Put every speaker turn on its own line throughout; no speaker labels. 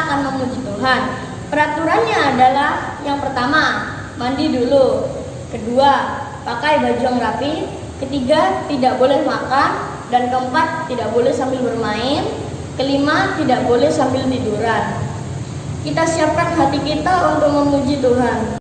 akan memuji Tuhan. Peraturannya adalah yang pertama, mandi dulu. Kedua, pakai baju yang rapi. Ketiga, tidak boleh makan. Dan keempat, tidak boleh sambil bermain. Kelima, tidak boleh sambil tiduran. Kita siapkan hati kita untuk memuji Tuhan.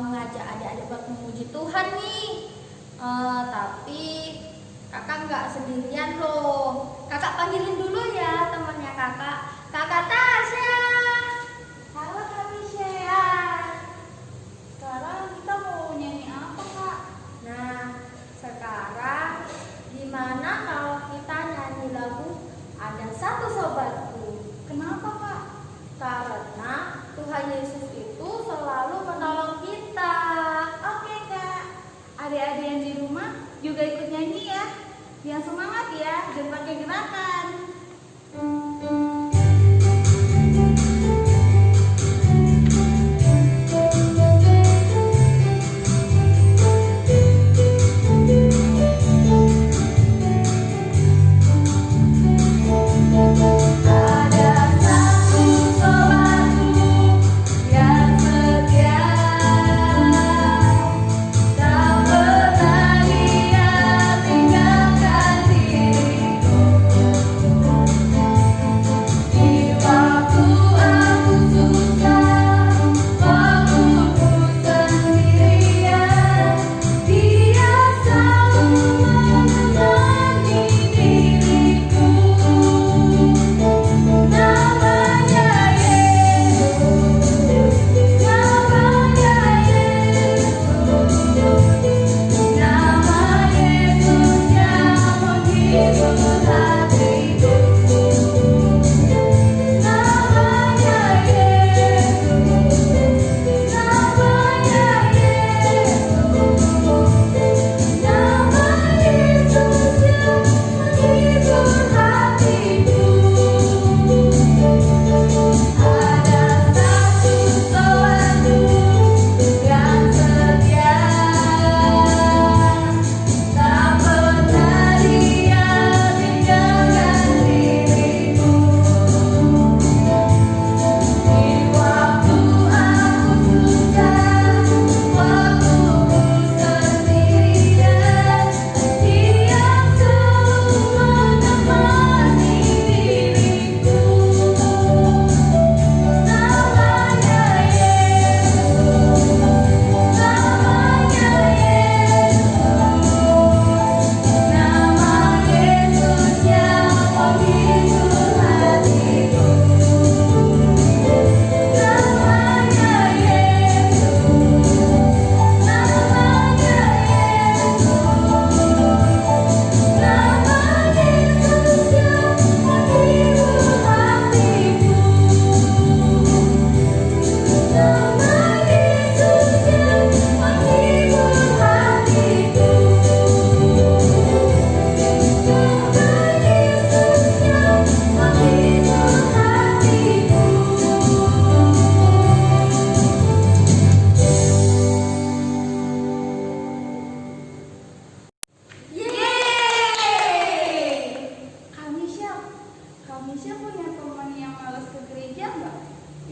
mau ngajak adik-adik buat memuji Tuhan nih. Tapi kakak nggak sendirian loh. Kakak panggilin dulu ya temannya kakak. Kakak Tasya.
Halo Kak Misha. Sekarang kita mau nyanyi apa Kak?
Nah, sekarang gimana kalau kita nyanyi lagu Ada Satu Sobatku?
Kenapa Kak?
Karena Tuhan Yesus itu selalu menolong kita.
Oke Kak. Adik-adik yang di rumah juga ikut nyanyi ya. Yang semangat ya, dan pakai gerakan.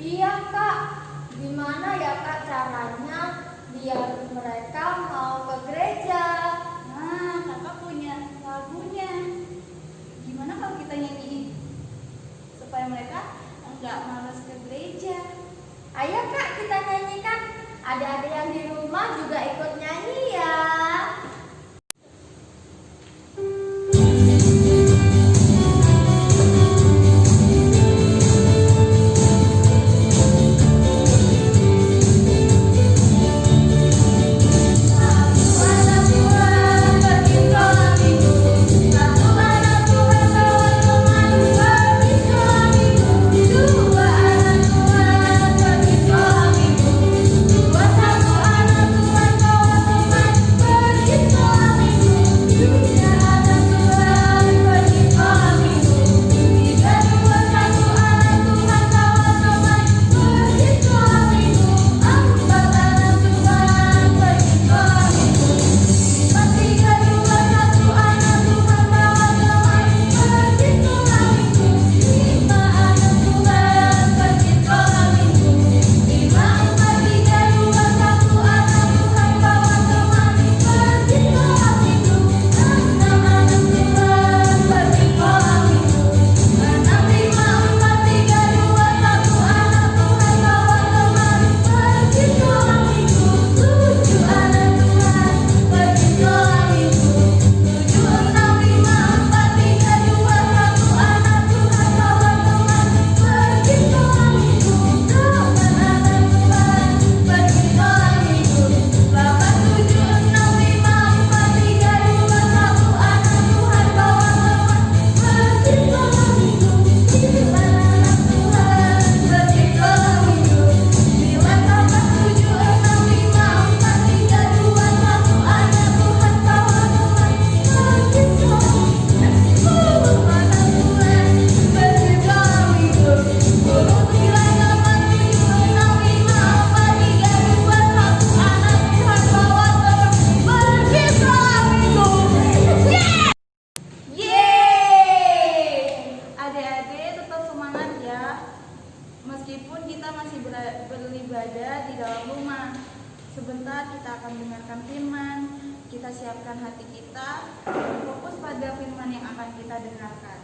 Iya Kak, gimana ya Kak caranya biar mereka mau ke gereja?
Nah, Kakak punya lagunya. Gimana kalau kita nyanyiin supaya mereka enggak malas ke gereja?
Ayo Kak, kita nyanyikan. Adik-adik yang di rumah juga ikut nyanyi ya.
Dua satu anak Tuhan bawa kita akan dengarkan firman, kita siapkan hati kita, fokus pada firman yang akan kita dengarkan.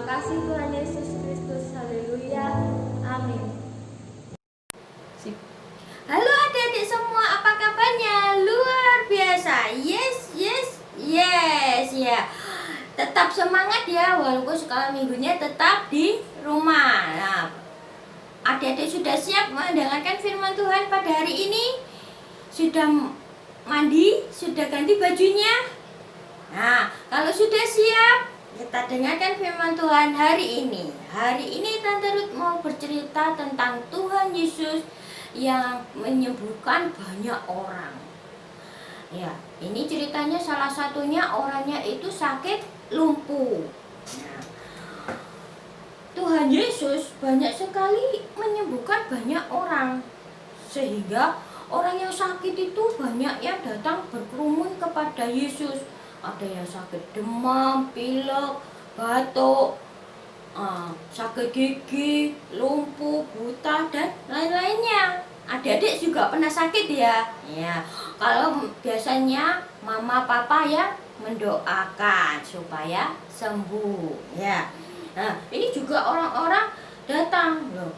kasih Tuhan Yesus Kristus. Haleluya. Amin.
Halo adik-adik semua, apa kabarnya? Luar biasa. Yes, yes, yes ya. Tetap semangat ya, walaupun sekolah minggunya tetap di rumah. Nah, adik-adik sudah siap mendengarkan firman Tuhan pada hari ini? Sudah mandi? Sudah ganti bajunya? Nah, kalau sudah siap, kita dengarkan firman Tuhan hari ini. Hari ini Tante Ruth mau bercerita tentang Tuhan Yesus yang menyembuhkan banyak orang. Ya, ini ceritanya salah satunya orangnya itu sakit lumpuh. Nah, Tuhan Yesus banyak sekali menyembuhkan banyak orang, sehingga orang yang sakit itu banyak yang datang berkerumun kepada Yesus. Ada yang sakit demam, pilek, batuk, sakit gigi, lumpuh, buta, dan lain-lainnya. Adik-adik juga pernah sakit ya? Ya, kalau biasanya mama papa ya mendoakan supaya sembuh ya. Nah, ini juga orang-orang datang loh.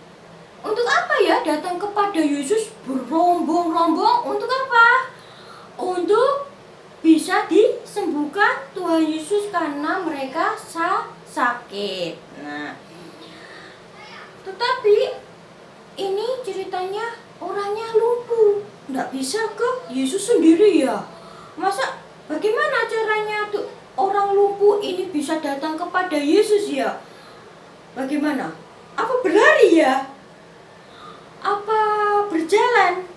Untuk apa ya datang kepada Yesus berombong-rombong? Untuk apa? Untuk bisa disembuhkan Tuhan Yesus karena mereka sakit. Nah, tetapi ini ceritanya orangnya lumpuh, nggak bisa ke Yesus sendiri ya. Masa bagaimana caranya tuh orang lumpuh ini bisa datang kepada Yesus ya? Bagaimana? Apa berlari ya? Apa berjalan?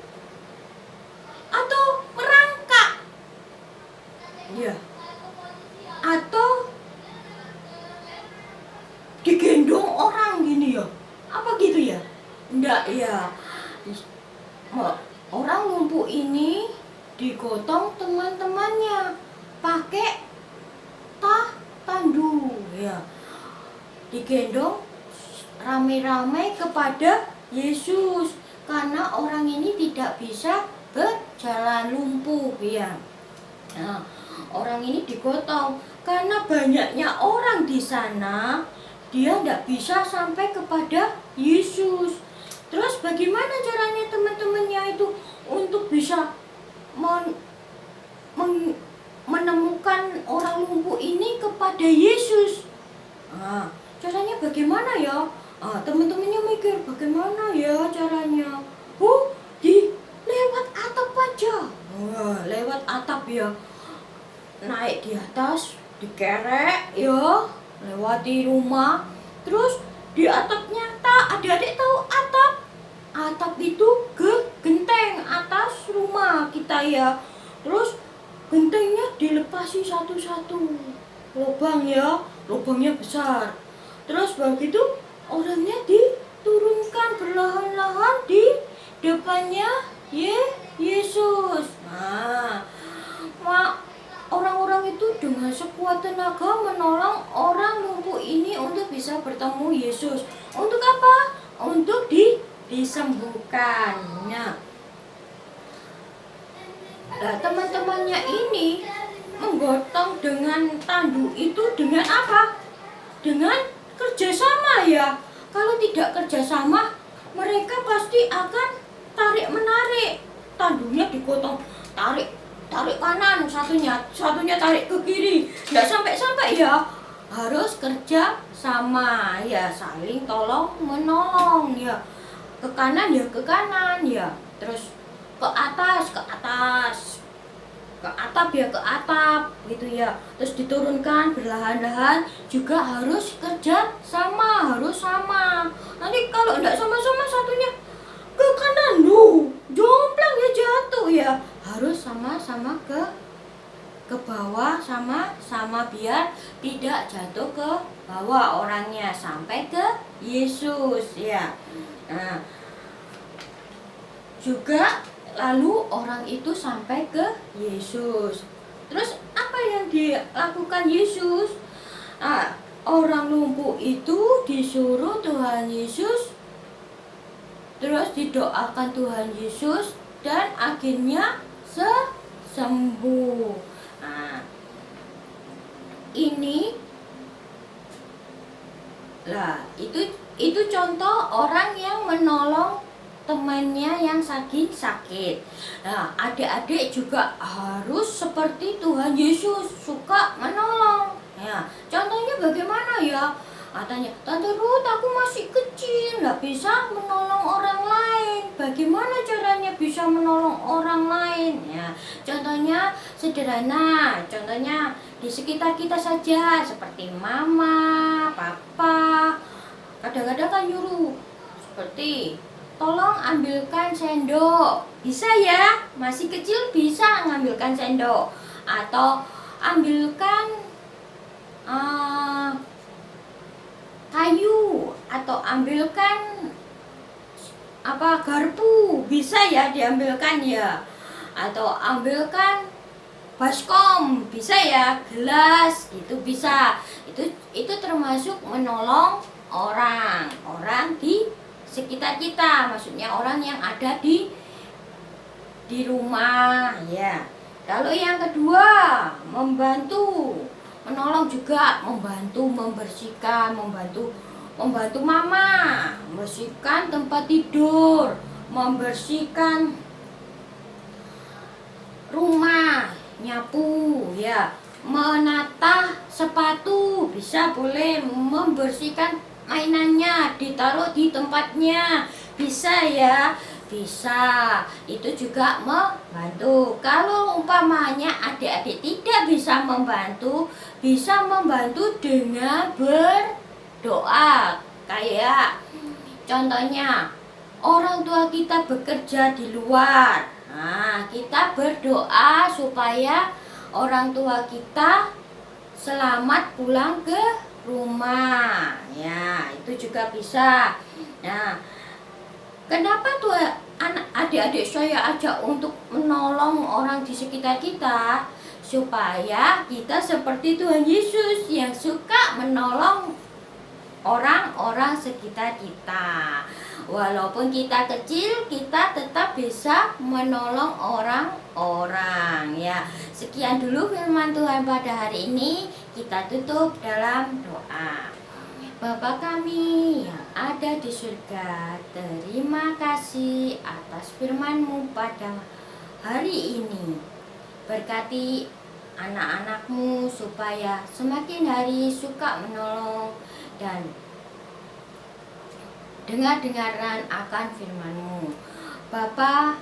Atau merangkak? Ya. Atau digendong orang gini ya? Apa gitu ya? Enggak ya. Orang lumpuh ini digotong teman-temannya pakai tandu ya. Digendong rame-rame kepada Yesus karena orang ini tidak bisa berjalan lumpuh ya. Nah, orang ini digotong karena banyaknya orang di sana, dia tidak bisa sampai kepada Yesus. Terus bagaimana caranya teman-temannya itu untuk bisa menemukan orang lumpuh ini kepada Yesus? Nah, caranya bagaimana ya? Teman-temannya mikir bagaimana ya caranya? Lewat atap aja. Lewat atap ya. Naik di atas, dikerek ya, lewati rumah. Terus di atapnya adik-adik tahu atap? Atap itu genteng atas rumah kita ya. Terus gentengnya dilepasi satu-satu. Lubang ya, lubangnya besar. Terus begitu orangnya diturunkan perlahan-lahan di depannya Yesus. Nah, orang-orang itu dengan sekuat tenaga menolong orang lumpuh ini untuk bisa bertemu Yesus. Untuk apa? Untuk disembuhkan. Nah, teman-temannya ini menggotong dengan tandu itu dengan apa? Dengan kerjasama ya. Kalau tidak kerjasama, mereka pasti akan tarik-menarik. Tandunya digotong, tarik kanan, satunya tarik ke kiri. Nggak sampai-sampai ya. Harus kerja sama ya, saling tolong menolong ya. Ke kanan ya ke kanan ya. Terus ke atas, ke atap ya ke atap gitu ya. Terus diturunkan berlahan-lahan, juga harus kerja sama, harus sama. Nanti kalau enggak sama-sama satunya ke kanan, jomplang ya jatuh ya. Harus sama-sama ke bawah, sama-sama biar tidak jatuh ke bawah orangnya sampai ke Yesus ya. Nah, juga lalu orang itu sampai ke Yesus. Terus apa yang dilakukan Yesus? Orang lumpuh itu disuruh Tuhan Yesus, terus didoakan Tuhan Yesus, dan akhirnya sembuh. Ini Lah, itu contoh orang yang menolong temannya yang sakit. Nah, adik-adik juga harus seperti Tuhan Yesus, suka menolong. Ya, contohnya bagaimana ya? Katanya, Tante Ruth, aku masih kecil, nggak bisa menolong orang lain. Bagaimana caranya bisa menolong orang lain? Ya, contohnya sederhana, contohnya di sekitar kita saja, seperti mama, papa. Kadang-kadang kan nyuruh, seperti tolong ambilkan sendok. Bisa ya, masih kecil bisa ngambilkan sendok. Atau ambilkan kayu, atau ambilkan garpu, bisa ya diambilkan ya. Atau ambilkan baskom, bisa ya, gelas, itu bisa. Itu termasuk menolong orang di sekitar kita, maksudnya orang yang ada di rumah ya. Kalau yang kedua, menolong juga, membantu membersihkan, membantu mama membersihkan tempat tidur, membersihkan rumah, nyapu ya, menata sepatu, bisa, boleh, membersihkan mainannya, ditaruh di tempatnya, bisa ya, bisa. Itu juga membantu. Kalau umpamanya adik-adik tidak bisa membantu dengan berdoa. Kayak contohnya orang tua kita bekerja di luar. Nah, kita berdoa supaya orang tua kita selamat pulang ke rumah. Ya, itu juga bisa. Nah, kenapa tuh adik-adik saya ajak untuk menolong orang di sekitar kita? Supaya kita seperti Tuhan Yesus yang suka menolong orang-orang sekitar kita. Walaupun kita kecil, kita tetap bisa menolong orang-orang ya. Sekian dulu firman Tuhan pada hari ini. Kita tutup dalam doa. Bapa kami yang ada di surga, terima kasih atas firman-Mu pada hari ini. Berkati anak-anak-Mu supaya semakin hari suka menolong dan dengar-dengaran akan firman-Mu. Bapa,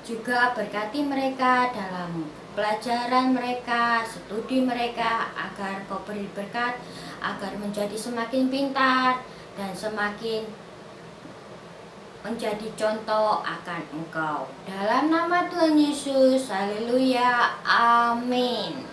juga berkati mereka dalam pelajaran mereka, studi mereka, agar Kau beri berkat, agar menjadi semakin pintar dan semakin menjadi contoh akan Engkau. Dalam nama Tuhan Yesus, haleluya, amin.